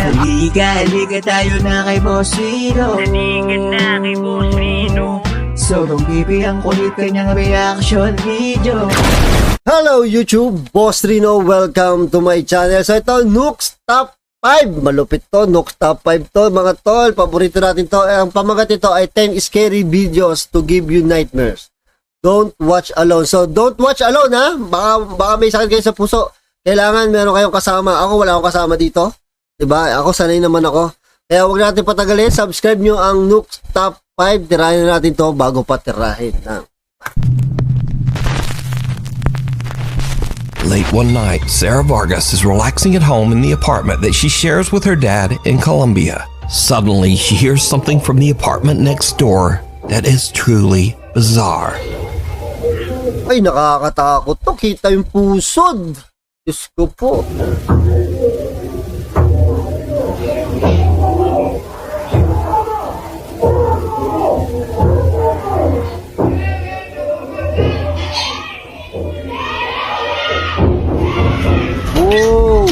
Halika tayo na kay Boss Rino. Sobrang pipi ang kulit kanyang reaction video. Hello YouTube, Boss Rino, welcome to my channel. So ito, Nook's Top 5. Malupit to, Nook's Top 5 to mga tol. Paborito natin to. Ang pamagat ito ay 10 scary videos to give you nightmares. Don't watch alone. So don't watch alone ha. Baka may sakit kayo sa puso. Kailangan meron kayong kasama. Ako wala akong kasama dito. Diba? Ako sanay naman ako. Kaya huwag natin patagalin. Subscribe nyo ang Nook's Top 5. Tirahin na natin to bago pa tirahin. Late one night, Sarah Vargas is relaxing at home in the apartment that she shares with her dad in Colombia. Suddenly, she hears something from the apartment next door that is truly bizarre. Ay, nakakatakot to. Kita yung pusod. Diyos ko po. Oh!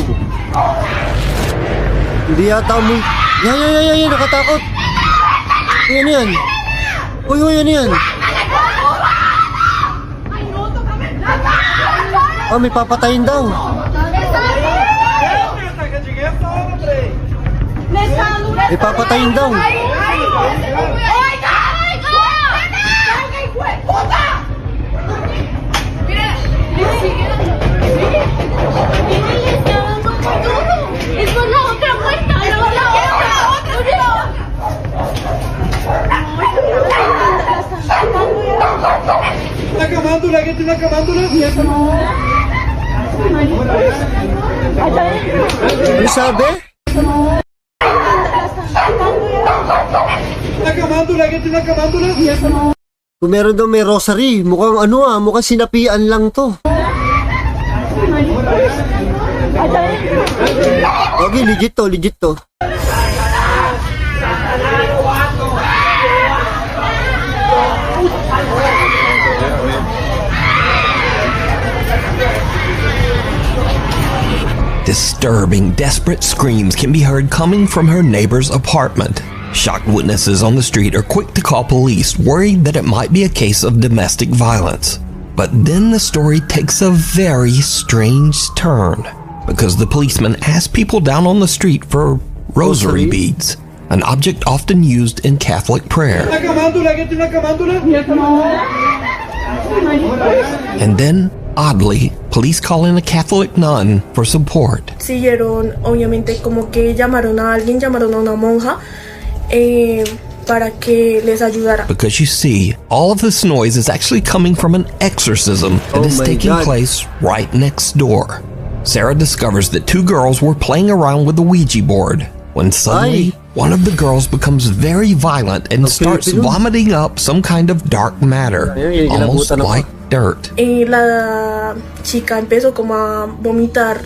Hindi yata mo. Yan, nakatakot. Yan. Uy, ano yan? Oh, may papatayin daw. May papatayin daw. Ano sabi? Kung meron daw may rosary, mukhang mukhang sinapian lang to. Okay, legit to. Disturbing, desperate screams can be heard coming from her neighbor's apartment. Shocked witnesses on the street are quick to call police, worried that it might be a case of domestic violence. But then the story takes a very strange turn, because the policeman asked people down on the street for rosary beads, an object often used in Catholic prayer. And then, oddly, police call in a Catholic nun for support. Siguieron, obviamente, como que llamaron a una monja para que les ayudara. Because you see, all of this noise is actually coming from an exorcism that is taking place right next door. Sarah discovers that two girls were playing around with the Ouija board when suddenly one of the girls becomes very violent and starts vomiting up some kind of dark matter, almost like dirt. La chica empezó como a vomitar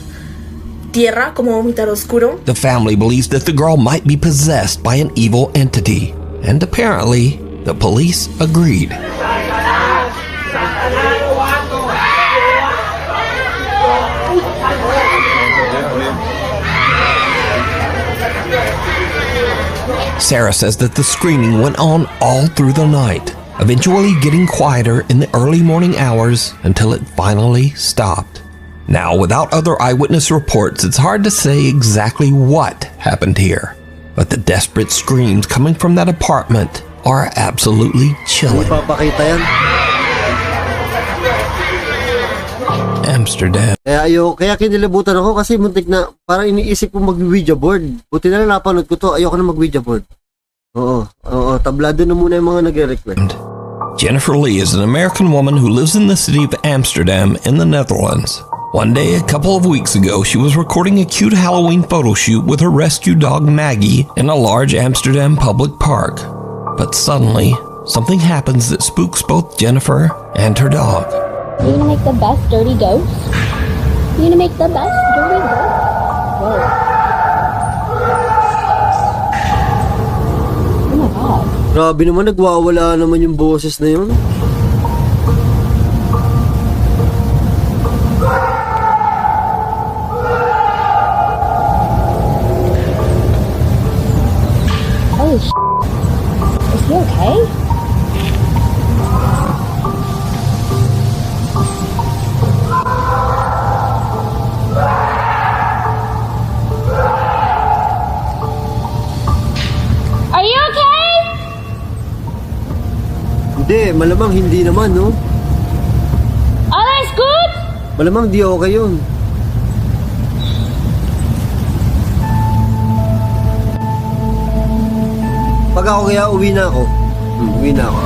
tierra, como a vomitar oscuro. The family believes that the girl might be possessed by an evil entity, and apparently the police agreed. Sarah says that the screaming went on all through the night, eventually getting quieter in the early morning hours until it finally stopped. Now, without other eyewitness reports, it's hard to say exactly what happened here, but the desperate screams coming from that apartment are absolutely chilling. Amsterdam. Kaya kinilibutan ako kasi muntik na parang iniisip ko mag-Ouija board. Buti na lang napanood ko to. Ayoko na mag-Ouija board. Oo, tablado na muna yung mga nagre-request. Jennifer Lee is an American woman who lives in the city of Amsterdam in the Netherlands. One day, a couple of weeks ago, she was recording a cute Halloween photo shoot with her rescue dog Maggie in a large Amsterdam public park. But suddenly, something happens that spooks both Jennifer and her dog. You're gonna make the best dirty ghost? You're gonna make the best dirty ghost? Whoa. Oh my god. Grabe naman, nagwawala naman yung boses na yun. malamang hindi naman, no? Alles gut? Malamang di okay yun. Pag ako kaya uwi na ako. Uwi na ako.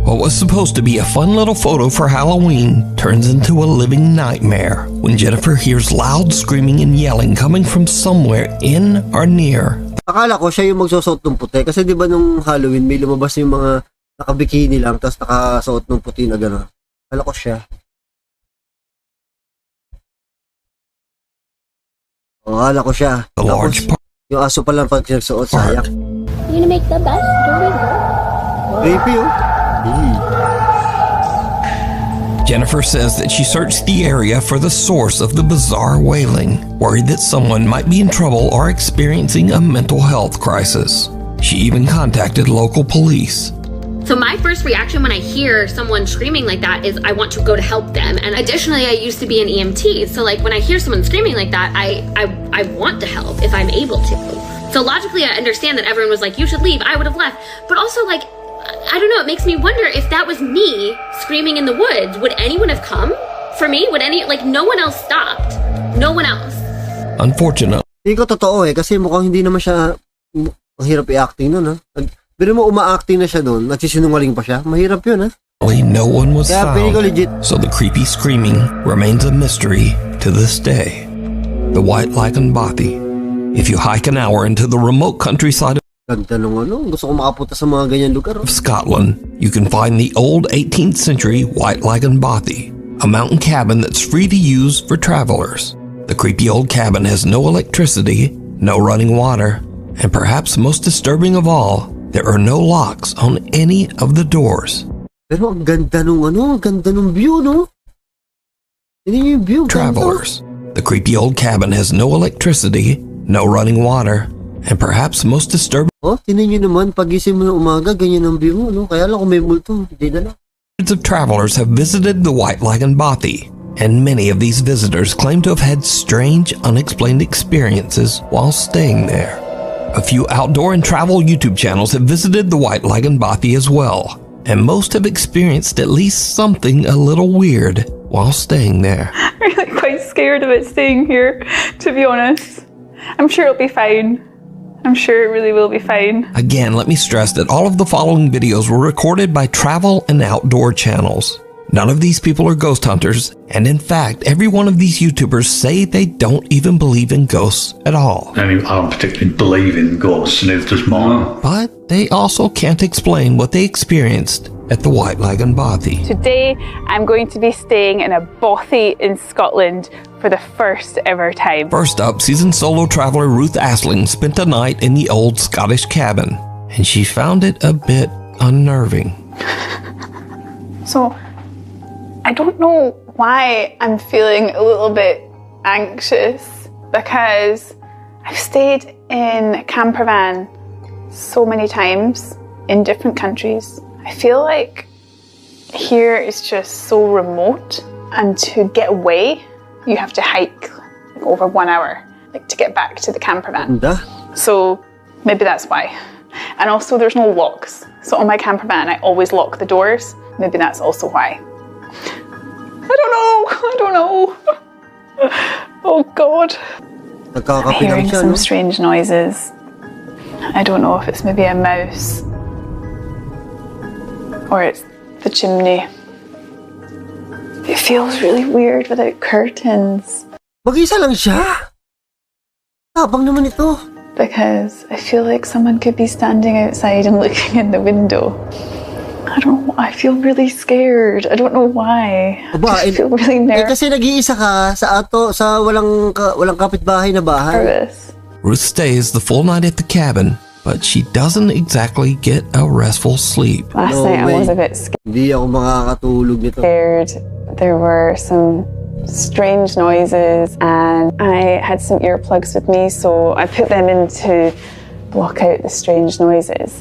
What was supposed to be a fun little photo for Halloween turns into a living nightmare when Jennifer hears loud screaming and yelling coming from somewhere in or near. Akala ko siya yung magsusot ng puti. Kasi di ba nung Halloween may lumabas yung mga nakabikini lang tapos nakasuot ng puti na gano'n. Akala ko siya. Akala ko siya. The large Tapos, yung aso pa lang pag nagsuot, sayang. You gonna make the best dirty girl? Creepy, oh. Jennifer says that she searched the area for the source of the bizarre wailing, worried that someone might be in trouble or experiencing a mental health crisis. She even contacted local police. So my first reaction when I hear someone screaming like that is I want to go to help them. And additionally, I used to be an EMT. So like when I hear someone screaming like that, I want to help if I'm able to. So logically, I understand that everyone was like, you should leave. I would have left. But also like, I don't know, it makes me wonder if that was me screaming in the woods, would anyone have come for me? Would no one else stopped? No one else. Unfortunately, Hindi ko totoo kasi mukhang hindi naman siya mahirap i-acting nun, ha. Pero mo uma-acting na siya doon, nagsisinungaling pa siya, mahirap yun, ha. no one was Kaya feeling ko legit. found, so the creepy screaming remains a mystery to this day. The White Lichen Bothy. If you hike an hour into the remote countryside Ganda nung gusto ko makapunta sa mga ganyan lugar. of Scotland, you can find the old 18th century White Lichen Bothy, a mountain cabin that's free to use for travelers. The creepy old cabin has no electricity, no running water, and perhaps most disturbing of all, there are no locks on any of the doors. Pero ang ganda nung ang ganda nung view, no? Hindi yung view. Travelers, the creepy old cabin has no electricity, no running water, and perhaps most disturbing Tinan nyo naman, pagising mo ng umaga, ganyan ang view mo, no? Kaya lang kung may multo, hindi na lang. hundreds of travelers have visited the White Lichen Bothy, and many of these visitors claim to have had strange, unexplained experiences while staying there. A few outdoor and travel YouTube channels have visited the White Lichen Bothy as well, and most have experienced at least something a little weird while staying there. I'm really quite scared of it staying here, to be honest. I'm sure it'll be fine. I'm sure it really will be fine. Again, let me stress that all of the following videos were recorded by travel and outdoor channels. None of these people are ghost hunters, and in fact, every one of these YouTubers say they don't even believe in ghosts at all. I don't particularly believe in ghosts, neither does mine. But they also can't explain what they experienced at the White Lichen Bothy. Today, I'm going to be staying in a bothy in Scotland for the first ever time. First up, seasoned solo traveler Ruth Asling spent a night in the old Scottish cabin, and she found it a bit unnerving. So, I don't know why I'm feeling a little bit anxious because I've stayed in a camper van so many times in different countries. I feel like here is just so remote, and to get away, you have to hike over 1 hour, like to get back to the camper van. So maybe that's why. And also there's no locks. So on my camper van, I always lock the doors. Maybe that's also why. I don't know. Oh God. I'm hearing some strange noises. I don't know if it's maybe a mouse or it's the chimney. It feels really weird without curtains. Mag-isa lang siya? Tapang naman ito. Because I feel like someone could be standing outside and looking in the window. I don't know, I feel really scared. I don't know why. I feel really nervous. Kasi nag-iisa ka sa walang kapitbahay na bahay. Ruth stays the full night at the cabin, but she doesn't exactly get a restful sleep. Last night I was a bit scared. Hindi ako makakatulog nito. There were some strange noises and I had some earplugs with me, so I put them in to block out the strange noises.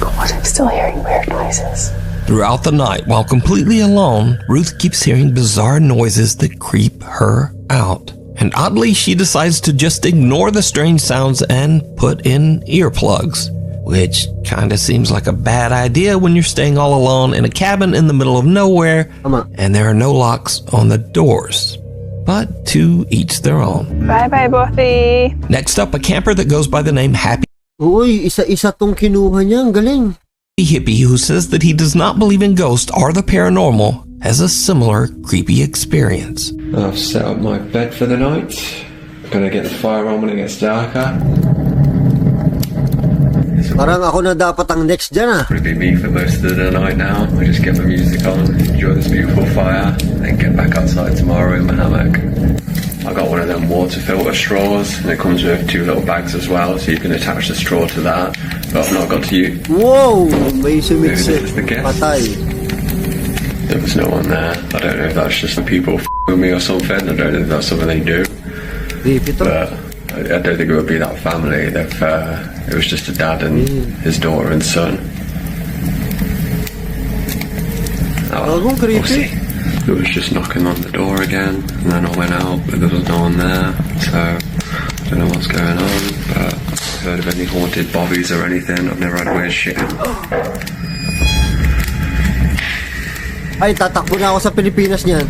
God, I'm still hearing weird noises. Throughout the night, while completely alone, Ruth keeps hearing bizarre noises that creep her out. And oddly, she decides to just ignore the strange sounds and put in earplugs, which kinda seems like a bad idea when you're staying all alone in a cabin in the middle of nowhere and there are no locks on the doors. But to each their own. Bye-bye, Bothy. Next up, a camper that goes by the name Happy Uy, isa-isa tong kinuha niya. Ang galing. Hippie, who says that he does not believe in ghosts or the paranormal, has a similar creepy experience. I've set up my bed for the night. Gonna get the fire on when it gets darker. Parang ako na dapat ang next dyan, ah. Probably be me for most of the night now. I just get my music on, enjoy this beautiful fire, then get back outside tomorrow in my hammock. I got one of them water filter straws, and it comes with 2 little bags as well, so you can attach the straw to that. But I've not got to use. Whoa! May sumitsit. the guest. Patay. There was no one there. I don't know if that's just the people with me or something. I don't know if that's something they do. But I don't think it would be that family. It was just a dad and his daughter and son. Oh, we'll see. It was just knocking on the door again, and then I went out, but there was no one there, so I don't know what's going on, but I've heard of any haunted bobbies or anything. I've never had weird shit. Ay, tatakbo na ako sa Pilipinas niyan.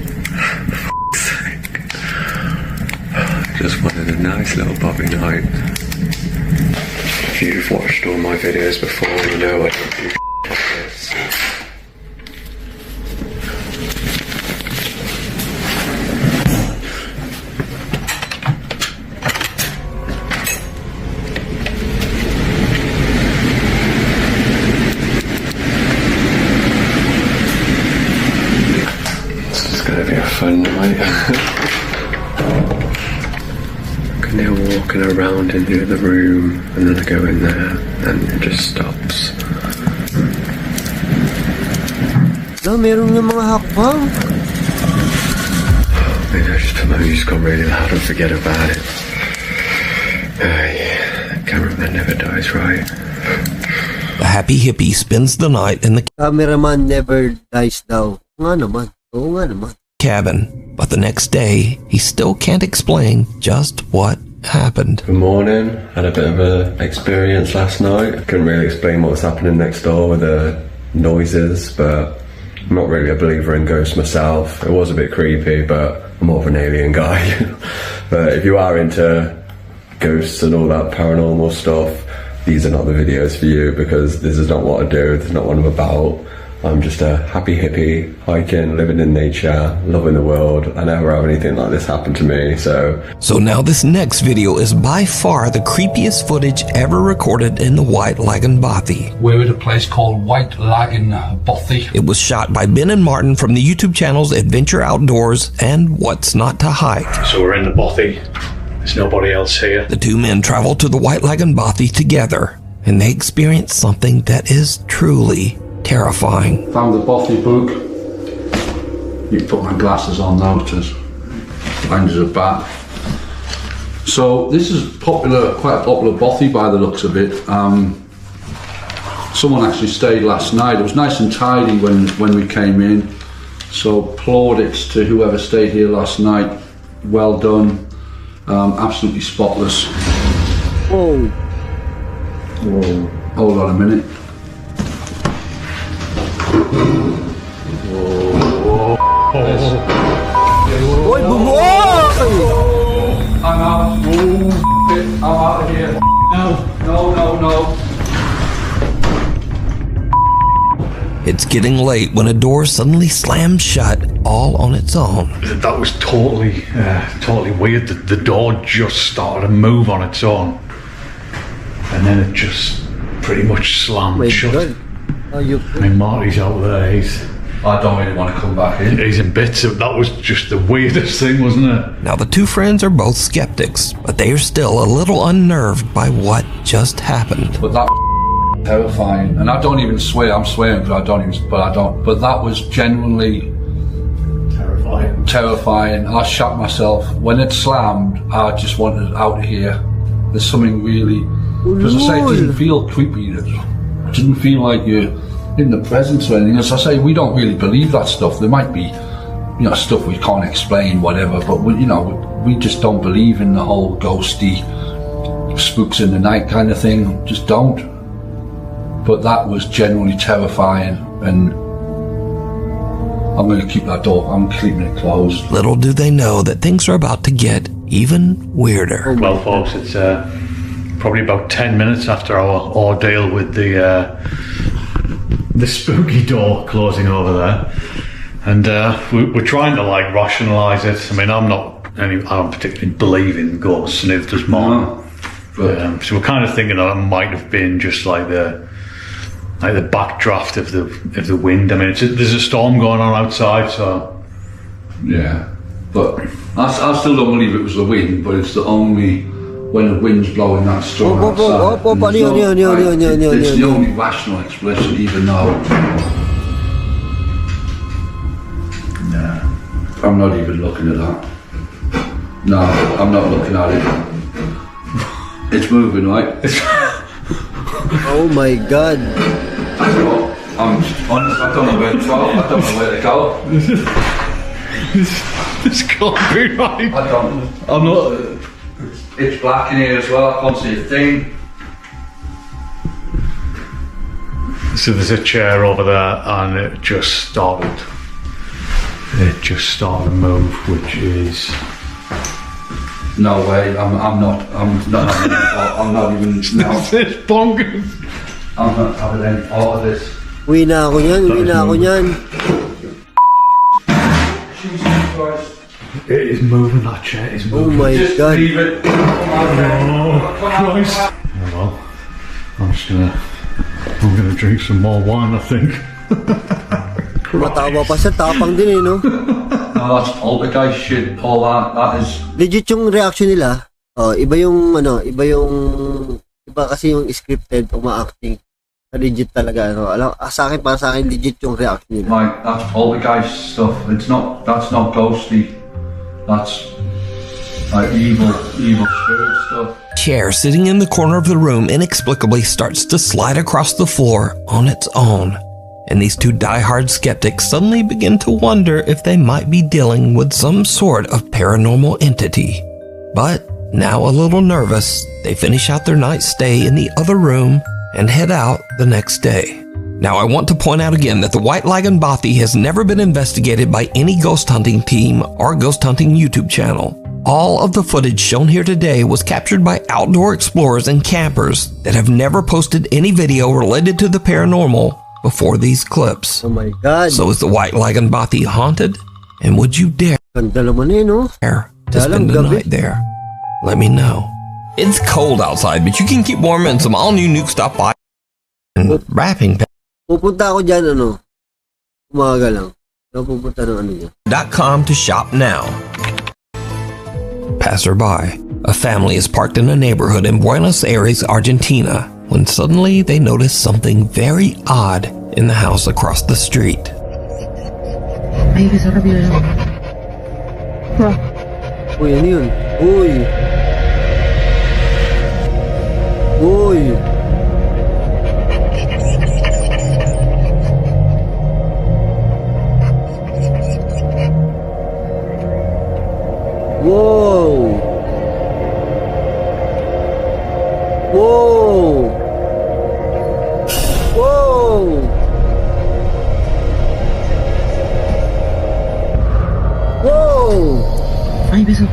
Just wanted a nice little bobby night. If you've watched all my videos before, you know I don't do like this. Gonna be a fun night. And they're walking around in the other room, and then I go in there, and it just stops. No, meron ng mga hakbang. Maybe I just put my music on really loud and forget about it. Cameraman never dies, right? The Happy Hippie spends the night in the Cameraman never dies daw. Nga naman. Oo nga naman. cabin, but the next day he still can't explain just what happened. Good morning. Had a bit of an experience last night. I couldn't really explain what was happening next door with the noises, but I'm not really a believer in ghosts myself. It was a bit creepy, but I'm more of an alien guy. But if you are into ghosts and all that paranormal stuff, these are not the videos for you, because this is not what I do. This is not what I'm about. I'm just a happy hippie, hiking, living in nature, loving the world. I never have anything like this happen to me, so now this next video is by far the creepiest footage ever recorded in the White Lagoon Bothy. We're at a place called White Lagoon Bothy. It was shot by Ben and Martin from the YouTube channels Adventure Outdoors and What's Not to Hike. So we're in the Bothy. There's nobody else here. The two men traveled to the White Lagoon Bothy together, and they experienced something that is truly terrifying. Found the Bothy book. You put my glasses on now to find us a bat. So this is popular, quite a popular Bothy by the looks of it. Someone actually stayed last night. It was nice and tidy when we came in. So plaudits to whoever stayed here last night. Well done. Absolutely spotless. Oh. Whoa. Hold on a minute. Oy, bumuoy! I'm out. I'm out of here. No. It's getting late when a door suddenly slams shut all on its own. That was totally weird. The door just started to move on its own, and then it just pretty much slammed shut. I mean, Marty's out there. I don't really want to come back in. He's in bits. That was just the weirdest thing, wasn't it? Now the two friends are both skeptics, but they are still a little unnerved by what just happened. But that was terrifying, and I don't even swear. I'm swearing because I don't. But that was genuinely terrifying. I shot myself when it slammed. I just wanted out of here. There's something really, because I say it didn't feel creepy. It didn't feel like you're in the presence or anything. As I say, we don't really believe that stuff. There might be, you know, stuff we can't explain, whatever. But we, you know, we just don't believe in the whole ghosty, spooks in the night kind of thing. Just don't. But that was genuinely terrifying, and I'm going to keep that door. I'm keeping it closed. Little do they know that things are about to get even weirder. Well, folks, it's probably about 10 minutes after our ordeal with the spooky door closing over there, and we're trying to like rationalise it. I mean, I don't particularly believe in ghosts, neither does Mark. But so we're kind of thinking that it might have been just like the backdraft of the wind. I mean, there's a storm going on outside, so yeah. But I still don't believe it was the wind, but it's the only when the wind's blowing that strong outside. It's the only rational explanation, even though. Nah, I'm not even looking at that. No, I'm not looking at it. It's moving, right? Oh my god. I don't know where to go. I don't know where to go. This can't be right. I'm not. It's black in here as well. I can't see a thing. So there's a chair over there, and it just started to move, which is. No way, I'm not even, no. It's bonkers. I'm not having any part of this. Uwi na ako niyan. Jesus Christ. It is moving, that chair is Oh moving. my Just god. leave it. Oh, Christ. Oh, well, I'm gonna drink some more wine, I think. Matawa pa siya, tapang din eh, no? No, that's poltergeist shit, all that is... Legit yung reaction nila. Iba kasi yung scripted, uma-acting. Legit talaga, para sa akin, legit yung reaction nila. Like, that's poltergeist stuff. That's not ghostly. That's like evil spirit stuff. Chair sitting in the corner of the room inexplicably starts to slide across the floor on its own. And these two diehard skeptics suddenly begin to wonder if they might be dealing with some sort of paranormal entity. But now a little nervous, they finish out their night's stay in the other room and head out the next day. Now I want to point out again that the White Lagan Bothy has never been investigated by any ghost hunting team or ghost hunting YouTube channel. All of the footage shown here today was captured by outdoor explorers and campers that have never posted any video related to the paranormal before these clips. Oh my god. So is the White Lagan Bothy haunted? And would you dare Ganda naman eh, no? to spend the night there? Let me know. It's cold outside, but you can keep warm in some all-new Nuke Stop 5 and wrapping Pupunta ako dyan, umaga lang. Pupunta ng .com to shop now. Passerby. A family is parked in a neighborhood in Buenos Aires, Argentina, when suddenly they notice something very odd in the house across the street. Uy, ano yun? Uy! Uy! Whoa! Whoa! Whoa! Whoa! Ay, beso.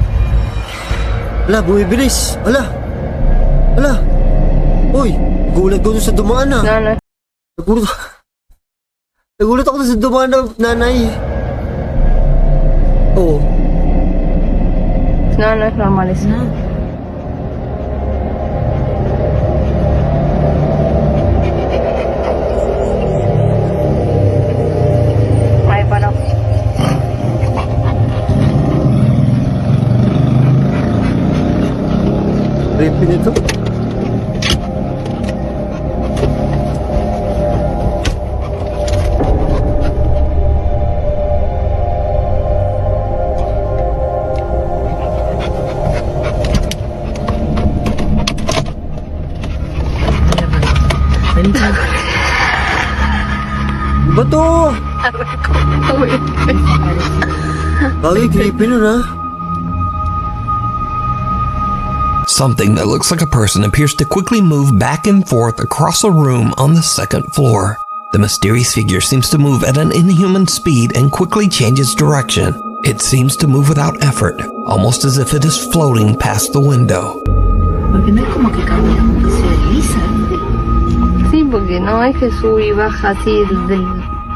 Ala, bumibilis. Ala! Ala! Uy! Gulat ko sa dumaan na. Nanay. Nagulat ako sa dumaan na nanay. Oo. No es normal eso. No. Ay, para. Creepy nito. Ba to? Bagay, creepy nun ha. Something that looks like a person appears to quickly move back and forth across a room on the second floor. The mysterious figure seems to move at an inhuman speed and quickly changes direction. It seems to move without effort, almost as if it is floating past the window. Porque no es como que camina, como que se desliza. Sí, porque no es que sube y baja así del...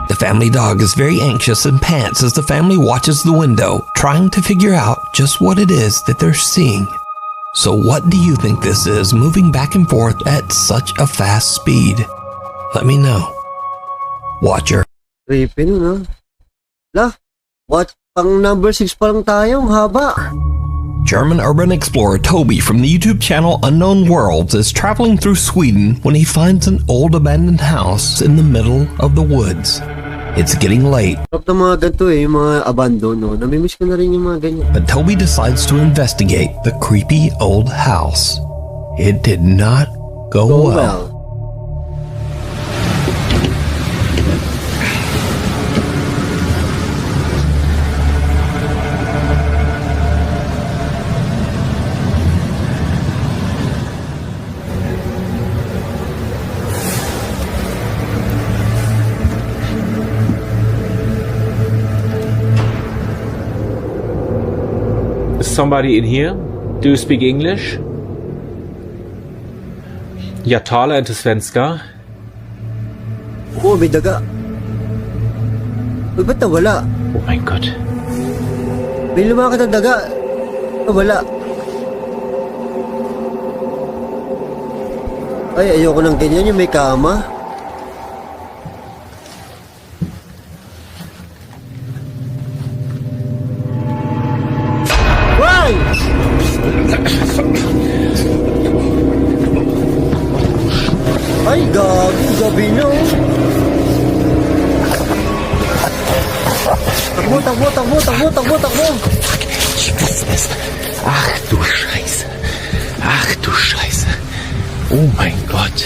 The family dog is very anxious and pants as the family watches the window, trying to figure out just what it is that they're seeing. So what do you think this is moving back and forth at such a fast speed? Let me know. Watcher. Creepy nun ha. Lah, what? Pang number 6 pa lang tayo, ang haba. German urban explorer Toby from the YouTube channel Unknown Worlds is traveling through Sweden when he finds an old abandoned house in the middle of the woods. It's getting late. Sarap na mga ganito yung mga abandon, no? Namimiss ko na rin yung mga ganyan. But Toby decides to investigate the creepy old house. It did not go well. Somebody in here? Do you speak English? Jag talar inte svenska. Oh, may daga. Uy, ba't nawala? Oh my God. May lumakad na daga. Nawala. Ay, ayoko ng ganyan yung may kama. Ay, gabi no. Takbo. Ach du Scheiße. Oh mein Gott.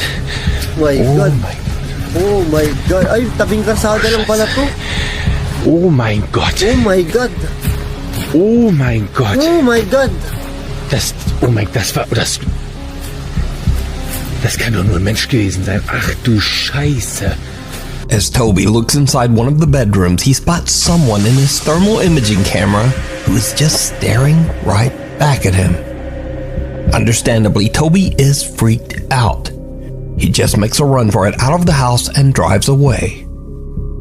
Oh my God. Ay, tabing kasada lang pala to. Oh mein Gott. Oh my God. Oh mein Gott. Oh my God. Das kann doch nur ein Mensch gewesen sein. Ach du Scheiße. As Toby looks inside one of the bedrooms, he spots someone in his thermal imaging camera who is just staring right back at him. Understandably, Toby is freaked out. He just makes a run for it out of the house and drives away.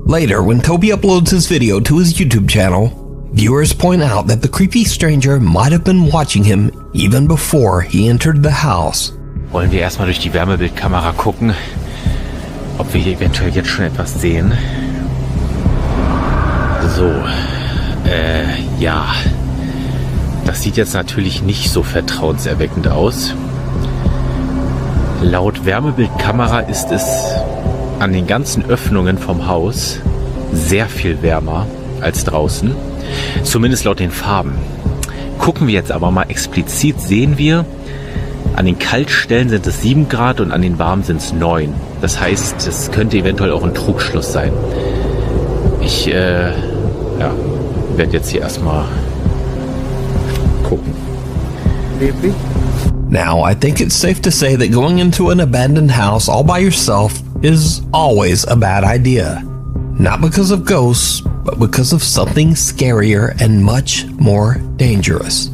Later, when Toby uploads his video to his YouTube channel, viewers point out that the creepy stranger might have been watching him even before he entered the house. Wollen wir erstmal durch die Wärmebildkamera gucken, ob wir hier eventuell jetzt schon etwas sehen. So, ja. Das sieht jetzt natürlich nicht so vertrauenserweckend aus. Laut Wärmebildkamera ist es an den ganzen Öffnungen vom Haus sehr viel wärmer als draußen. Zumindest laut den Farben. Gucken wir jetzt aber mal explizit, sehen wir, an den Kaltstellen sind es 7 Grad und an den warmen sind es 9. Das heißt, es könnte eventuell auch ein Trugschluss sein. Ich werde jetzt hier erstmal gucken. Now, I think it's safe to say that going into an abandoned house all by yourself is always a bad idea. Not because of ghosts, but because of something scarier and much more dangerous.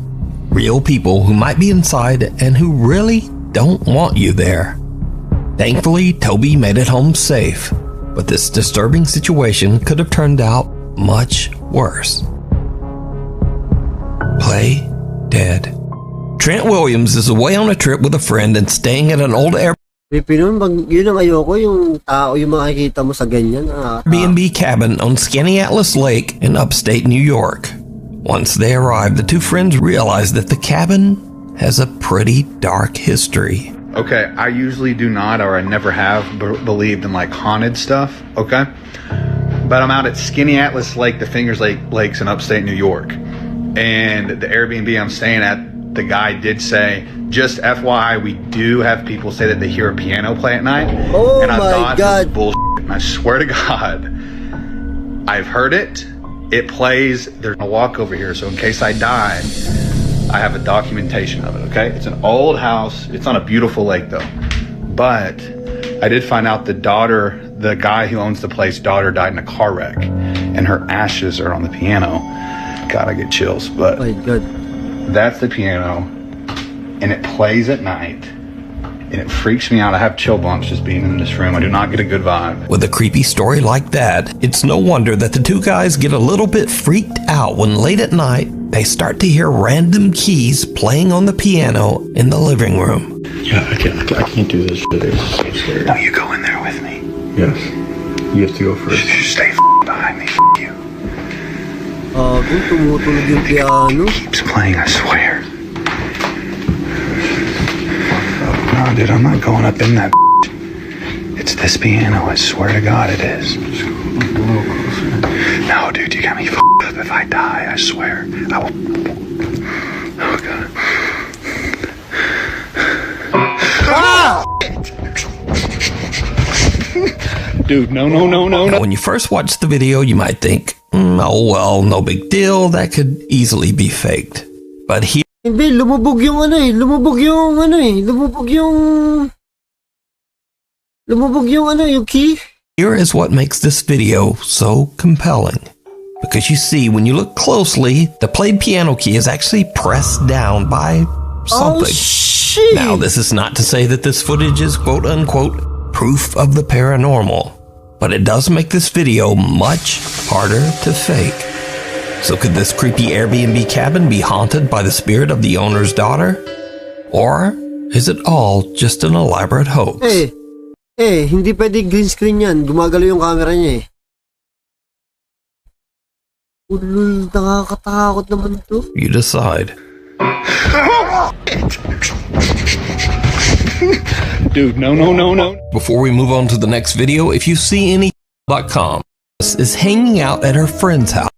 Real people who might be inside and who really don't want you there. Thankfully, Toby made it home safe, but this disturbing situation could have turned out much worse. Play dead. Trent Williams is away on a trip with a friend and staying at an old yun ang ayoko, yung tao yung makikita mo sa ganyan. Airbnb cabin on Skinny Atlas Lake in upstate New York. Once they arrived, the two friends realized that the cabin has a pretty dark history. Okay, I usually do not, or I never have believed in like haunted stuff, okay? But I'm out at Skinny Atlas Lake, the Fingers Lakes in upstate New York. And the Airbnb I'm staying at, the guy did say, just FYI, we do have people say that they hear a piano play at night. Oh and I my thought God. this was bullshit. And I swear to God, I've heard it. it plays. There's a walk over here, so in case I die, I have a documentation of it. Okay, it's an old house. It's on a beautiful lake though, but I did find out the guy who owns the place, daughter died in a car wreck, and her ashes are on the piano. God, I get chills. But that's the piano, and it plays at night. And it freaks me out. I have chill bumps just being in this room. I do not get a good vibe. With a creepy story like that, it's no wonder that the two guys get a little bit freaked out when late at night they start to hear random keys playing on the piano in the living room. Yeah, I can't do this shit. It's so scary. No, you go in there with me. Yes. You have to go first. Stay behind me. You. Tumutulog yung piano. Keeps playing, I swear. No, dude, I'm not going up in that. It's this piano. I swear to God it is. No, dude, you got me up. If I die, I swear. I will. Oh, God. Dude, no. Now, when you first watch the video, you might think, oh well, no big deal, that could easily be faked. But here, Hindi, lumubog yung key. Here is what makes this video so compelling. Because you see, when you look closely, the played piano key is actually pressed down by something. Oh, shit. Now, this is not to say that this footage is quote-unquote proof of the paranormal, but it does make this video much harder to fake. So could this creepy Airbnb cabin be haunted by the spirit of the owner's daughter? Or is it all just an elaborate hoax? Hindi pwede green screen yan. Gumagalo yung camera niya eh. Ulul, nakakatakot naman to. You decide. Dude, no. Before we move on to the next video, if you see any .com is hanging out at her friend's house.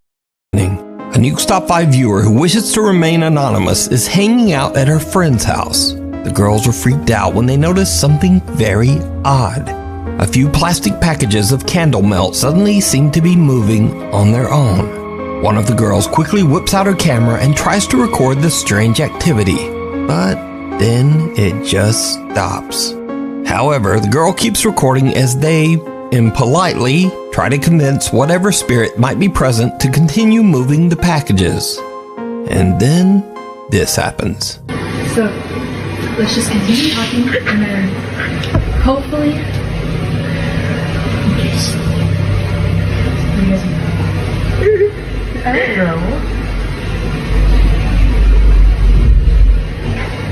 A Nukes Top 5 viewer who wishes to remain anonymous is hanging out at her friend's house. The girls were freaked out when they noticed something very odd. A few plastic packages of candle melt suddenly seem to be moving on their own. One of the girls quickly whips out her camera and tries to record the strange activity, but then it just stops. However, the girl keeps recording as they, impolitely, try to convince whatever spirit might be present to continue moving the packages. And then this happens. So let's just continue talking and then hopefully I don't know.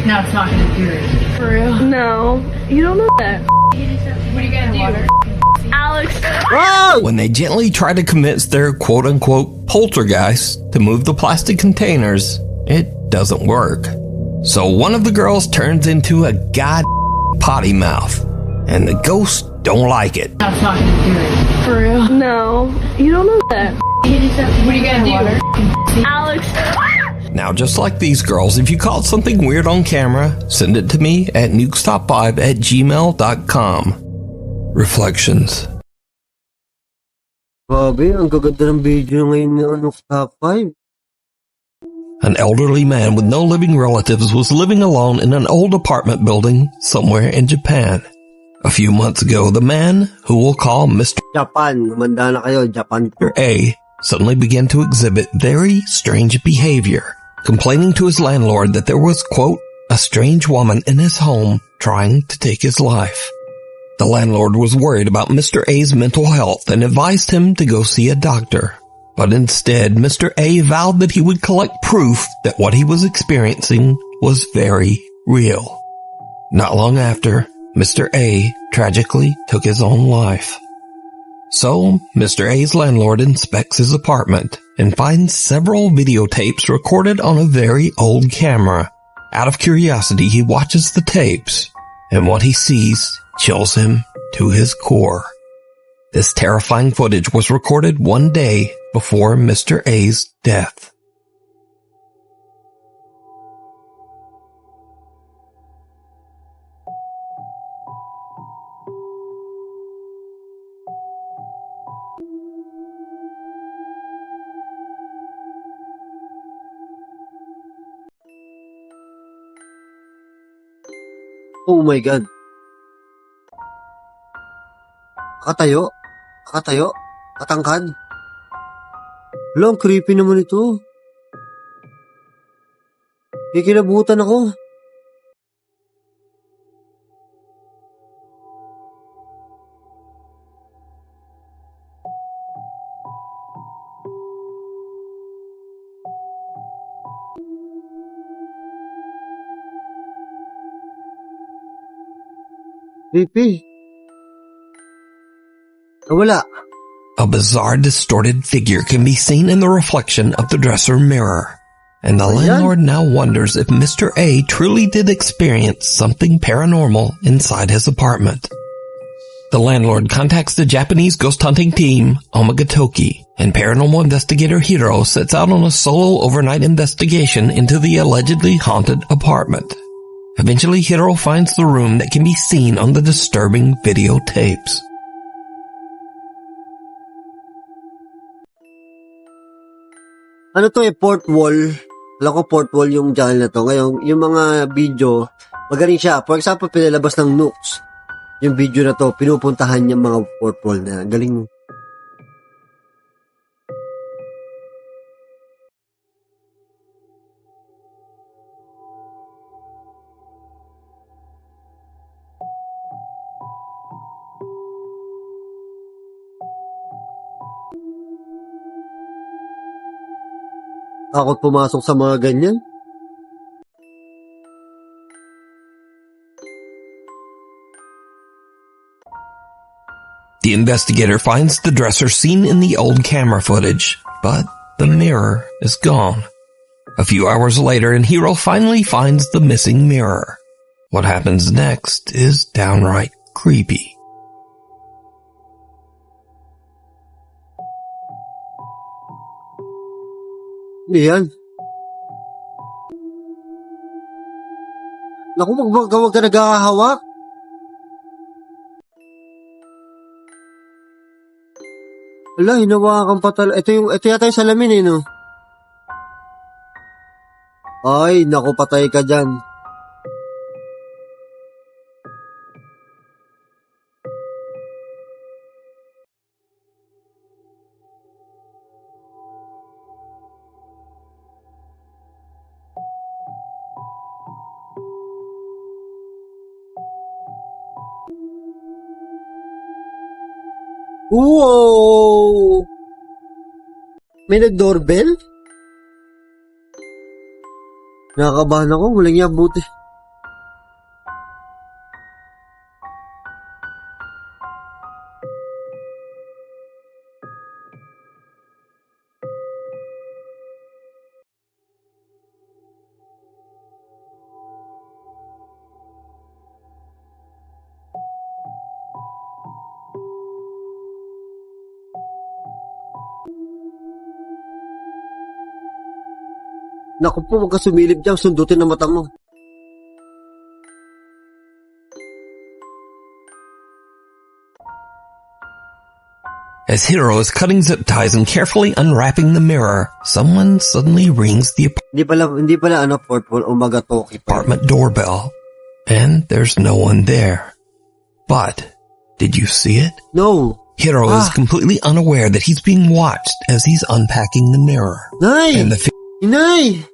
No, it's not gonna do it. For real? No, you don't know that. What are you gonna do? Alex. When they gently try to convince their quote-unquote poltergeist to move the plastic containers, it doesn't work. So one of the girls turns into a potty mouth, and the ghosts don't like it. No, it's not gonna do it. For real? No, you don't know that. What are you gonna do? Alex. Now, just like these girls, if you caught something weird on camera, send it to me at nukestop5@gmail.com. Reflections. Grabe, ang gaganda ng video ngayon ni Top 5. An elderly man with no living relatives was living alone in an old apartment building somewhere in Japan. A few months ago, the man, who we'll call Mr. Japan, umanda na kayo, Japan. A, suddenly began to exhibit very strange behavior, complaining to his landlord that there was, quote, a strange woman in his home trying to take his life. The landlord was worried about Mr. A's mental health and advised him to go see a doctor. But instead, Mr. A vowed that he would collect proof that what he was experiencing was very real. Not long after, Mr. A tragically took his own life. So, Mr. A's landlord inspects his apartment and finds several videotapes recorded on a very old camera. Out of curiosity, he watches the tapes, and what he sees chills him to his core. This terrifying footage was recorded one day before Mr. A's death. Oh my God. Nakatayo. Nakatayo. Katangkad. Hala, ang creepy naman ito. Kikinabutan ako. Creepy. Nawala. A bizarre, distorted figure can be seen in the reflection of the dresser mirror, and the landlord now wonders if Mr. A truly did experience something paranormal inside his apartment. The landlord contacts the Japanese ghost hunting team, Omagatoki, and paranormal investigator Hiro sets out on a solo overnight investigation into the allegedly haunted apartment. Eventually, Hiro finds the room that can be seen on the disturbing videotapes. Ano to port wall. Alam ko port wall yung channel na to. Ngayon, yung mga video, magaling siya. For example, pinalabas ng Nooks. Yung video na to, pinupuntahan yung mga port wall na. Galing. Takot pumasok sa mga ganyan. The investigator finds the dresser seen in the old camera footage, but the mirror is gone. A few hours later, and Hiro finally finds the missing mirror. What happens next is downright creepy. Yan. Naku, wag ka nagkakahawak. Wala, hinawakan pa talaga. Ito yata yung salamin no? Ay, naku, patay ka dyan. Wow! May nag-doorbell? Nakakabahan ako, walang yan, buti. Naku po, wag ka sumilip dyan, sundutin ang mata mo. As Hiro is cutting zip ties and carefully unwrapping the mirror, someone suddenly rings the Hindi pala portfolio Omagatoki apartment doorbell, and there's no one there. But, did you see it? No. Hiro is completely unaware that he's being watched as he's unpacking the mirror. Nay! And the Inay!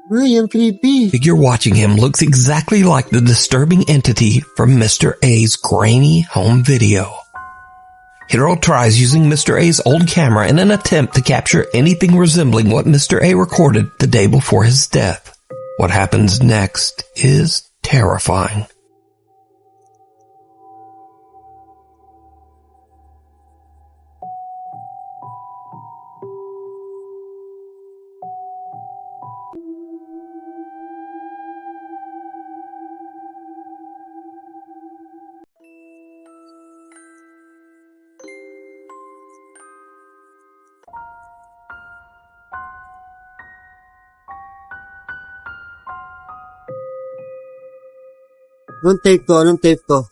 Ay, ang creepy. figure watching him looks exactly like the disturbing entity from Mr. A's grainy home video. Hiro tries using Mr. A's old camera in an attempt to capture anything resembling what Mr. A recorded the day before his death. What happens next is terrifying. Anong tape to?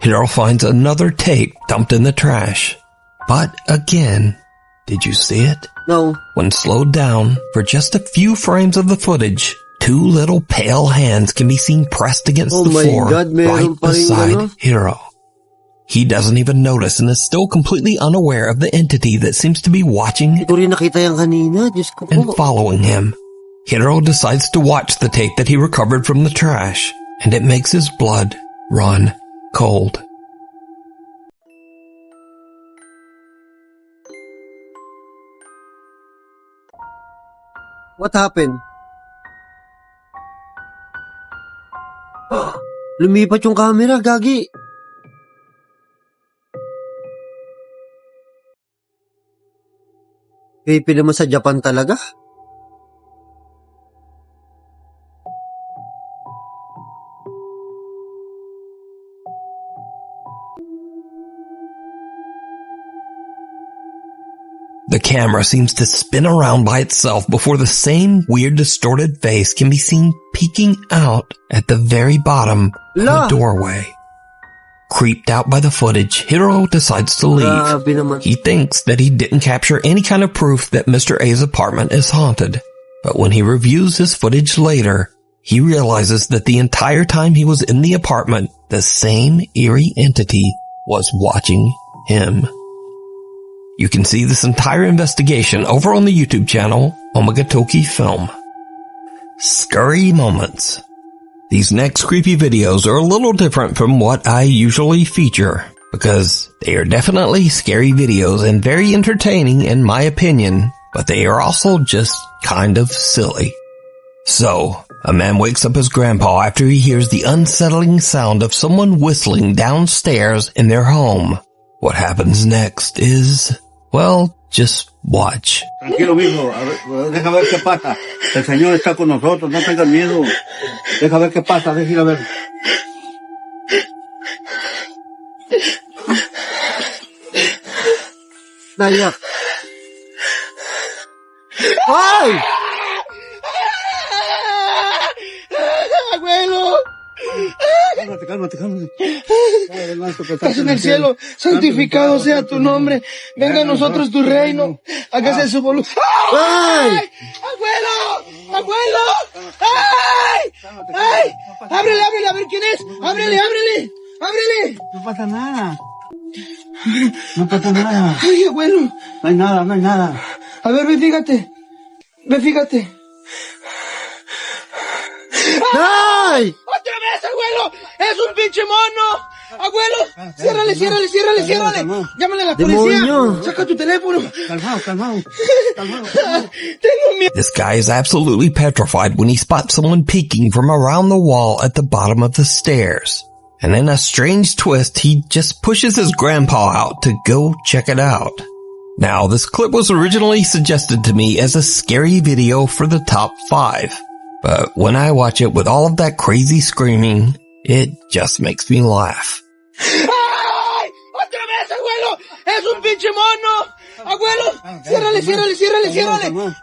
Hiro finds another tape dumped in the trash. But again, did you see it? No. When slowed down for just a few frames of the footage, two little pale hands can be seen pressed against the floor right beside Hiro. He doesn't even notice and is still completely unaware of the entity that seems to be watching and following him. Hiro decides to watch the tape that he recovered from the trash, and it makes his blood run cold. What happened? Lumipat yung camera, gagi. Creepy naman sa Japan talaga. The camera seems to spin around by itself before the same weird distorted face can be seen peeking out at the very bottom of the doorway. Creeped out by the footage, Hiro decides to leave. He thinks that he didn't capture any kind of proof that Mr. A's apartment is haunted. But when he reviews his footage later, he realizes that the entire time he was in the apartment, the same eerie entity was watching him. You can see this entire investigation over on the YouTube channel, Omagatoki Film. Scary moments. These next creepy videos are a little different from what I usually feature, because they are definitely scary videos and very entertaining in my opinion, but they are also just kind of silly. So, a man wakes up his grandpa after he hears the unsettling sound of someone whistling downstairs in their home. What happens next is, well, just watch. Tranquilo, mijo. Deja ver qué pasa. El Señor está con nosotros. No tengas miedo. Deja ver qué pasa. Deja ir a ver. Naiyak. ¡Ay! ¡Abuelo! Cálmate. Estás en el cielo, santificado sea tu nombre. Venga a nosotros tu reino. Hágase su voluntad. ¡Ay! ¡Abuelo! ¡Ay! ¡Ábrele! A ver quién es. ¡Ábrele! No pasa nada. ¡Ay, abuelo! No hay nada. A ver, ve, fíjate. ¡Ay! ¡Otra vez, abuelo! ¡Es un pinche mono! ¡Abuelo! ¡Ciérrale! ¡Llámale a la policía! ¡Demonio! ¡Saca tu teléfono! Calmado. Tengo miedo. This guy is absolutely petrified when he spots someone peeking from around the wall at the bottom of the stairs. And in a strange twist, he just pushes his grandpa out to go check it out. Now, this clip was originally suggested to me as a scary video for the top 5. But when I watch it with all of that crazy screaming, it just makes me laugh. ¡Ay! ¡Otra vez, abuelo! ¡Es un pinche mono! ¡Abuelo! ¡Ciérrale!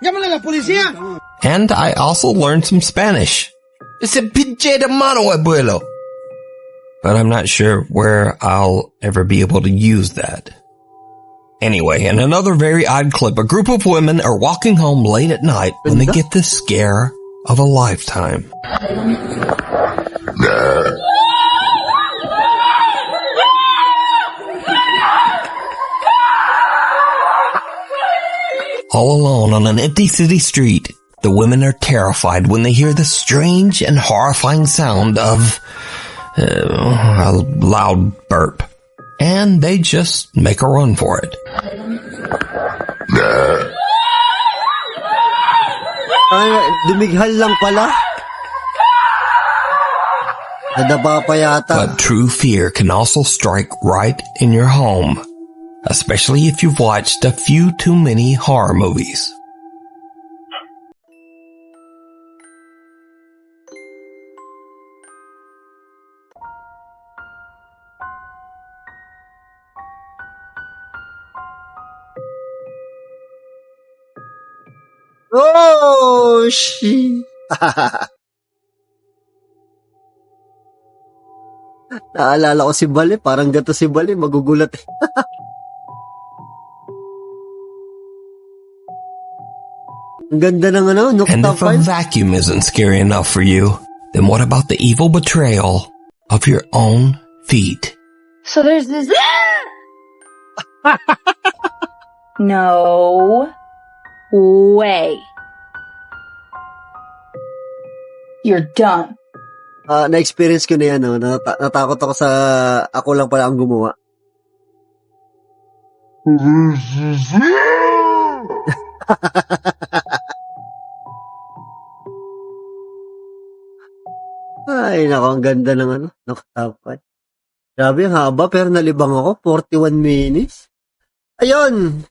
¡Llámale a la policía! And I also learned some Spanish. Es el pinche de mono, abuelo. But I'm not sure where I'll ever be able to use that. Anyway, in another very odd clip, a group of women are walking home late at night when they get the scare of a lifetime. All alone on an empty city street, the women are terrified when they hear the strange and horrifying sound of a loud burp. And they just make a run for it. Ay, dumighal lang pala. Nadaba pa yata. But true fear can also strike right in your home, especially if you've watched a few too many horror movies. Oh, shit. Naalala ko si Bali, parang gato si Bali, magugulat eh. Ang ganda ng ano, Nook And Top if a 5. vacuum isn't scary enough for you, then what about the evil betrayal of your own feet? So there's this. No way. You're done. Na-experience ko na yan, no? Natakot ako sa ako lang pala ang gumawa. Ay, nako, ang ganda ng ano, Top 5. Grabe, ang haba, pero nalibang ako, 41 minutes. Ayun,